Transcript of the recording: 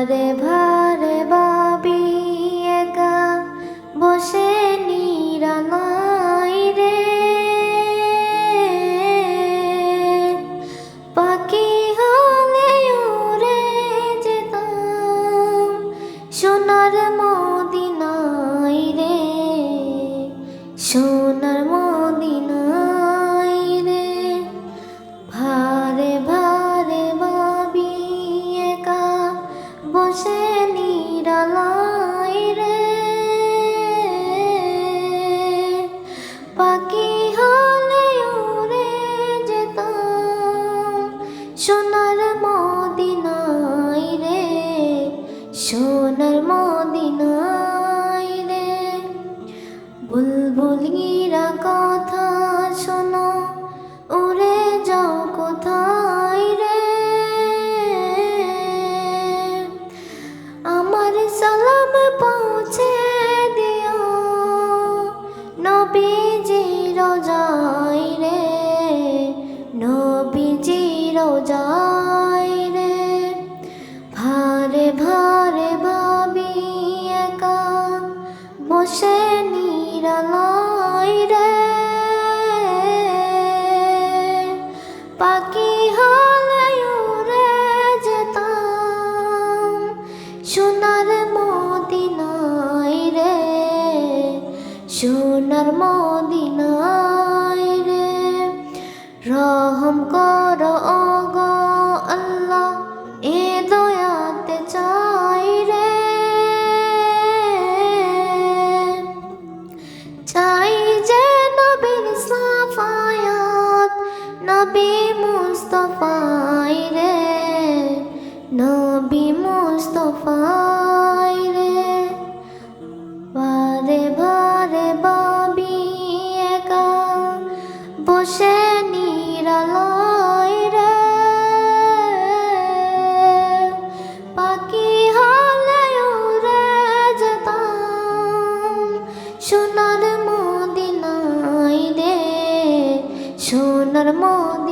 ভারে ভারে ভাবি একা বসে নিরালাই রে, পাখি হলে উড়ে যেতাম সোনার মদিনায় রে, সোনার মদিনায় রে। ভারে ভারে ভাবি একা বসে নিরালাই রে, পাখি হলে উড়ে যেতাম সোনার মদিনায় রে, সোনার মদিনায় রে। বুলবুলিরা কথা শোনো উড়ে যাও কোথায় রে, আমার সালাম পৌঁছে দিও নবীজি রোজায় রে, নবীজি রোজায় রে। ভারে ভারে ভাবি একা বসে নিরালাই রে, পাখি হলে উড়ে যেতাম সোনার মদিনায় রে, সোনার মদিনায় রে। রহম করো ওগো আল্লাহ এ দয়াতে চাই রে, চাই যে নবীর সাফায়াত নবী মুস্তাফায় রে, নবী মুস্তাফায় রে। ভারে ভারে ভাবি একা বসে নিরালাই রে, পাখি হলে উড়ে যেতাম সোনার মদিনায় রে, সোনার মদিনায়।